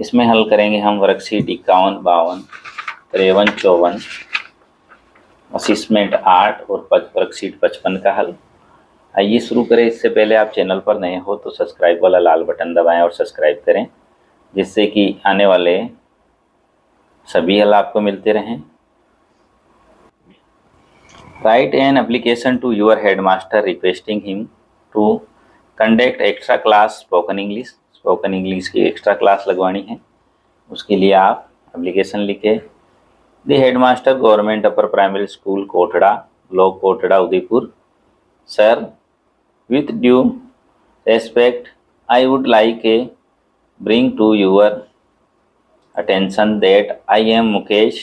इसमें हल करेंगे हम वर्कशीट 51, 52, 53, 54, असिस्मेंट 8 और वर्कशीट 55 का हल। आइए शुरू करें। इससे पहले आप चैनल पर नए हो तो सब्सक्राइब वाला लाल बटन दबाएं और सब्सक्राइब करें, जिससे कि आने वाले सभी हल आपको मिलते रहें। Write an application to your headmaster requesting him to conduct extra class spoken English। Spoken English की एक्स्ट्रा क्लास लगवानी है, उसके लिए आप एप्लीकेशन लिखे। The headmaster government upper primary school Kotra, block Kotra, Udaipur. Sir, with due respect, I would like to bring to your attention that I am Mukesh,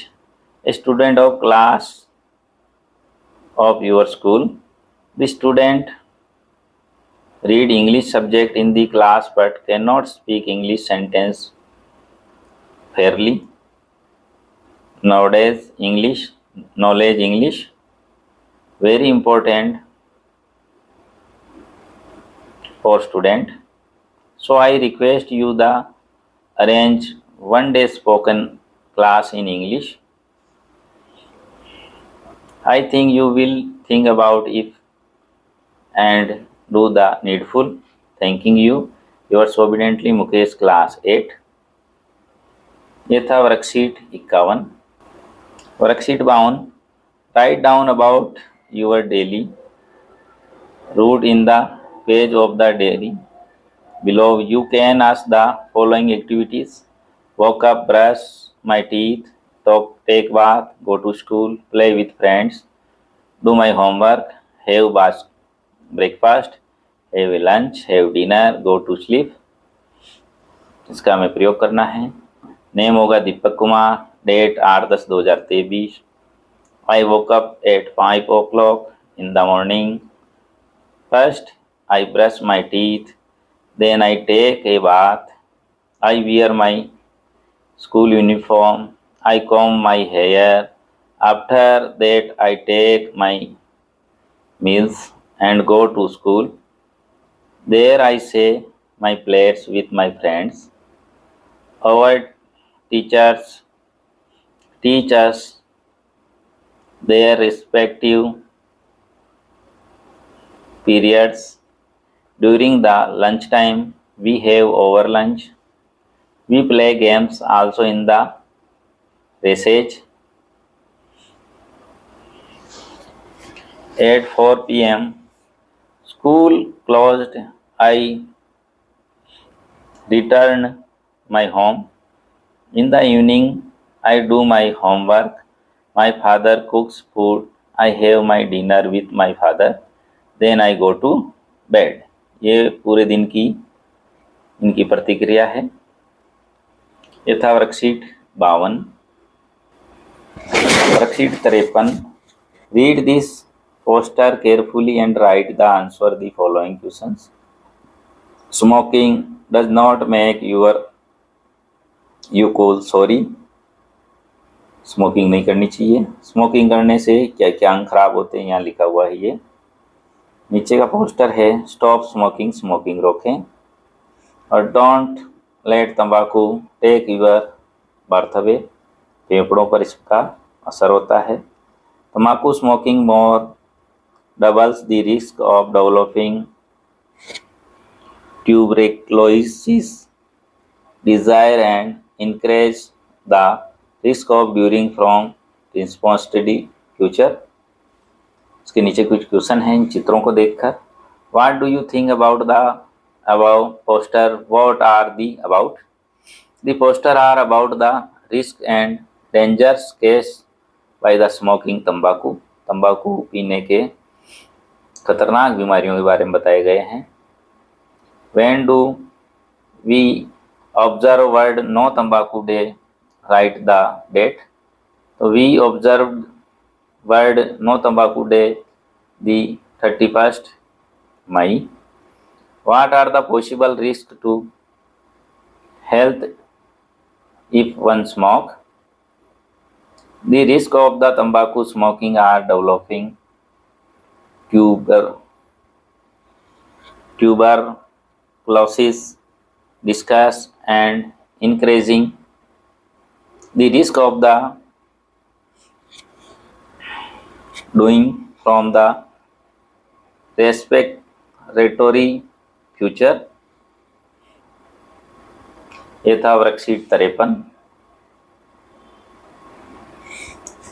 a student of class of your school. The student read English subject in the class but cannot speak English sentence fairly. Nowadays knowledge English very important for student. So I request you the arrange one day spoken class in English. I think you will think about it and do the needful. Thanking you. Yours obediently, Mukesh, class 8। ये था worksheet 51। Worksheet 52, write down about your daily route in the page of the daily below. You can ask the following activities: woke up, brush my teeth, take bath, go to school, play with friends, do my homework, have breakfast, have a lunch, have dinner, go to sleep. इसका हमें प्रयोग करना है। Name होगा Deepak Kumar, date 8/10/2023। I woke up at 5 o'clock in the morning. First I brush my teeth, then I take a bath, I wear my school uniform, I comb my hair, after that I take my meals and go to school. There I say my prayers with my friends. Our teachers teach us their respective periods. During the lunchtime, we have over lunch. We play games also in the recess. At 4 p.m., school closed. I return my home. In the evening, I do my homework. My father cooks food. I have my dinner with my father. Then I go to bed. ये पूरे दिन की इनकी प्रतिक्रिया है। ये था worksheet 52। Worksheet 53, read this poster carefully and write the answer the following questions. Smoking does not make you cool. Sorry, smoking नहीं करनी चाहिए। स्मोकिंग करने से क्या क्या अंग खराब होते हैं, यहाँ लिखा हुआ है। ये नीचे का पोस्टर है, स्टॉप स्मोकिंग, स्मोकिंग रोकें। और डोंट लेट तंबाकू टेक यूर बर्थ अवे, फेफड़ों पर इसका असर होता है। तंबाकू smoking more doubles the risk of developing tuberculosis disease and increase the risk of dying from responsibility future। इसके नीचे कुछ क्वेश्चन हैं इन चित्रों को देखकर। What do you think about the above poster? What are the about? The poster are about the risk and dangers caused by the smoking तंबाकू। तंबाकू पीने के खतरनाक बीमारियों के बारे में बताए गए हैं। When do we observe world no तंबाकू डे? Write the date. तो we observed वर्ड नो तंबाकू day the 31st May। What are the possible risks to health if one smoke? The risk of the tobacco smoking are developing tuberculosis, discuss and increasing the risk of the doing from the respiratory future। ये था worksheet 53।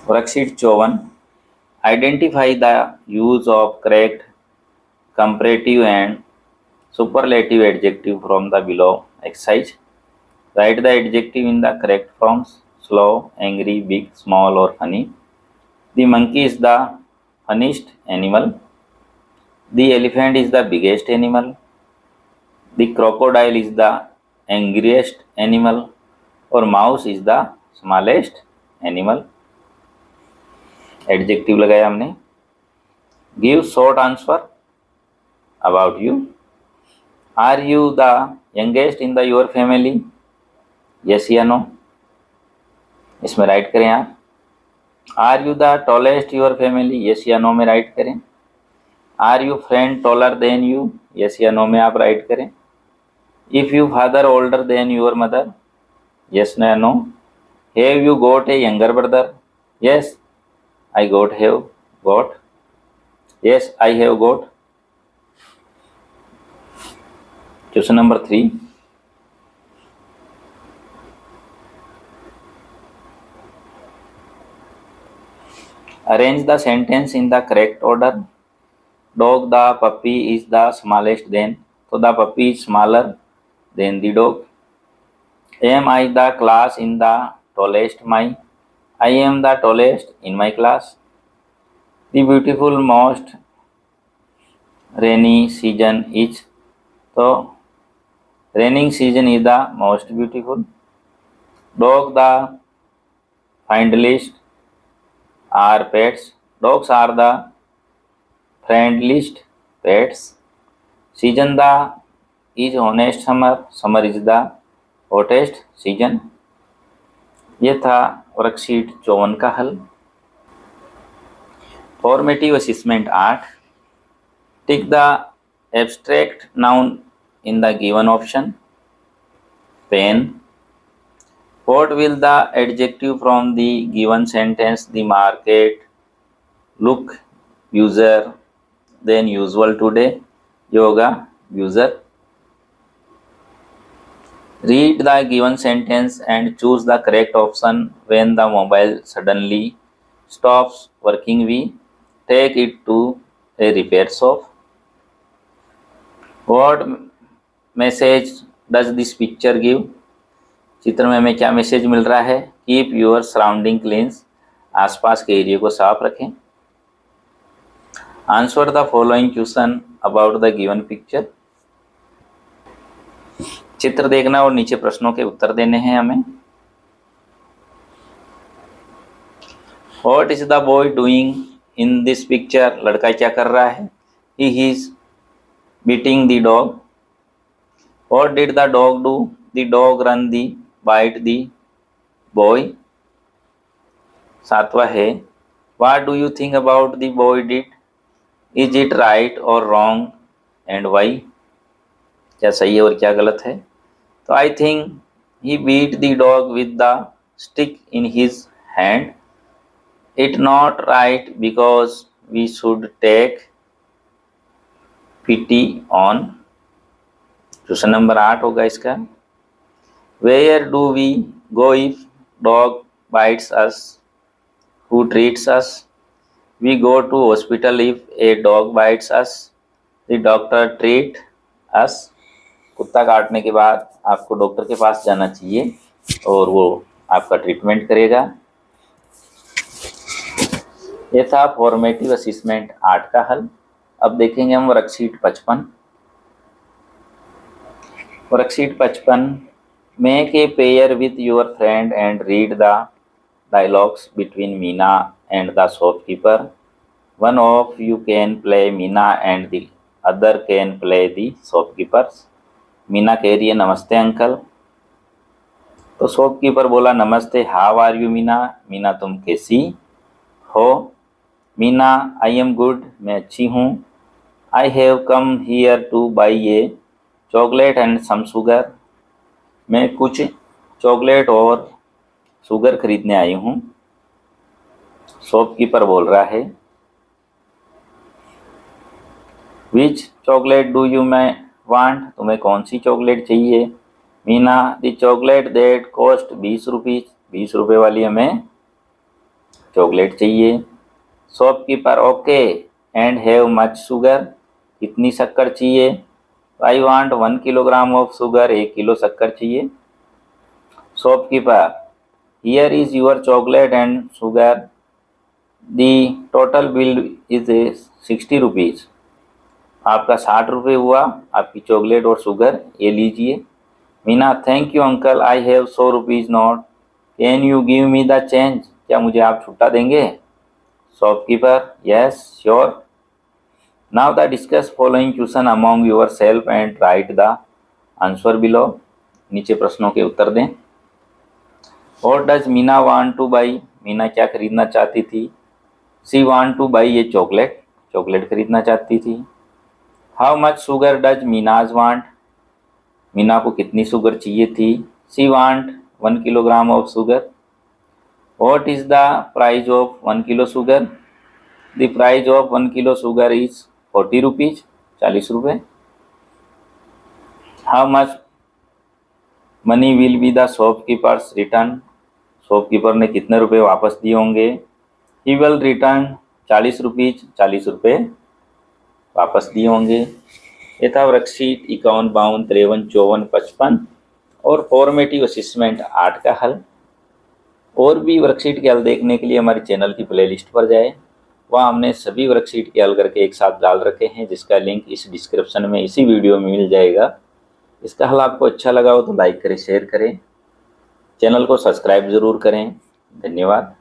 Worksheet 54, identify the use of correct comparative and superlative adjective from the below exercise. Write the adjective in the correct forms: slow, angry, big, small और funny. The monkey is the funniest animal. The elephant is the biggest animal. The crocodile is the angriest animal और mouse is the smallest animal. Adjective लगाया हमने। Give short answer about you. Are you the youngest in the your family? Yes या no? इसमें write करें आप। Are you the tallest your family? Yes या no में write करें। Are you friend taller than you? Yes या no में आप राइट करें। If you father older than your mother? Yes या no? Have you got a younger brother? Yes I have got. Yes, I have got. Question number 3. Arrange the sentence in the correct order. Dog, the puppy is the smallest then. So the puppy is smaller than the dog. Am I the class in the tallest? I am the tallest in my class. The beautiful most rainy season is. So raining season is the most beautiful. Dog, the friendliest are pets. Dogs are the friendliest pets. Season, the is honest summer. Summer is the hottest season। ये था worksheet 54 का हल। Formative assessment 8, tick the abstract noun in the given option. Pen. What will the adjective from the given sentence the market look user then usual today? ये होगा user. Read the given sentence and choose the correct option. When the mobile suddenly stops working, we take it to a repair shop. What message does this picture give? चित्र में हमें क्या message मिल रहा है? Keep your surrounding clean. आसपास के area को साफ रखें। Answer the following question about the given picture. चित्र देखना और नीचे प्रश्नों के उत्तर देने हैं हमें। What is the boy doing in this picture? लड़का क्या कर रहा है? He is beating the dog. What did the dog do? The dog run the bite the boy। 7वां है What do you think about the boy did? Is it right or wrong and why? क्या सही है और क्या गलत है? तो I think he beat the dog with the stick in his hand. It's not right because we should take pity on। Question number 8 होगा इसका। Where do we go if dog bites us? Who treats us? We go to hospital if a dog bites us. The doctor treat us। कुत्ता काटने के बाद आपको doctor के पास जाना चाहिए और वो आपका ट्रीटमेंट करेगा। ये था फॉर्मेटिव असेसमेंट 8 का हल। अब देखेंगे हम worksheet 55। Worksheet 55, make a pair with your friend and read the dialogues between Meena and the shopkeeper. One of you can play Meena and the other can play the shopkeepers. Meena कह रही है नमस्ते अंकल, तो शॉपकीपर बोला नमस्ते, how are you Meena? Meena तुम कैसी हो? मीना आई एम गुड, मैं अच्छी हूँ। I have come here to buy a chocolate and some sugar. मैं कुछ चॉकलेट और शुगर खरीदने आई हूँ। शॉपकीपर बोल रहा है, विच चॉकलेट डू यू मैं वांट, तुम्हें कौन सी चॉकलेट चाहिए। Meena, the chocolate that cost 20 rupees, 20 रुपये वाली हमें चॉकलेट चाहिए। Shopkeeper, okay, and have much sugar, कितनी शक्कर चाहिए। I want 1 kilogram of sugar, 1 kilo शक्कर चाहिए। Shopkeeper, here is your chocolate and sugar, the total bill is 60 rupees, आपका 60 रुपये हुआ, आपकी चॉकलेट और शुगर ये लीजिए। Meena, thank you uncle, I have 100 rupees note, can you give me the change, क्या मुझे आप छुट्टा देंगे। Shopkeeper, yes sure. Now the discuss following question among your self and right the answer below, नीचे प्रश्नों के उत्तर दें। What does Meena want two by, Meena क्या खरीदना चाहती थी। सी वांट टू बाई ये चॉकलेट, चॉकलेट खरीदना चाहती थी। How much sugar does मीनाज want, Meena को कितनी शुगर चाहिए थी। सी want 1 kilogram of sugar. What is the price of 1 kilo sugar, the price of 1 kilo sugar is 40 rupees, 40 रुपये। How much money will be the shopkeepers return, shopkeeper ने कितने रुपए वापस दिए होंगे। ही विल रिटर्न 40 रुपीज़, 40 रुपये वापस दिए होंगे। ये था वर्कशीट 51, 52, 53, 54, 55 और फॉर्मेटिव असेसमेंट 8 का हल। और भी वर्कशीट के हल देखने के लिए हमारे चैनल की प्लेलिस्ट पर जाए, वहाँ हमने सभी वर्कशीट के हल करके एक साथ डाल रखे हैं, जिसका लिंक इस डिस्क्रिप्शन में इसी वीडियो में मिल जाएगा। इसका हल आपको अच्छा लगा हो तो लाइक करें, शेयर करें, चैनल को सब्सक्राइब ज़रूर करें। धन्यवाद।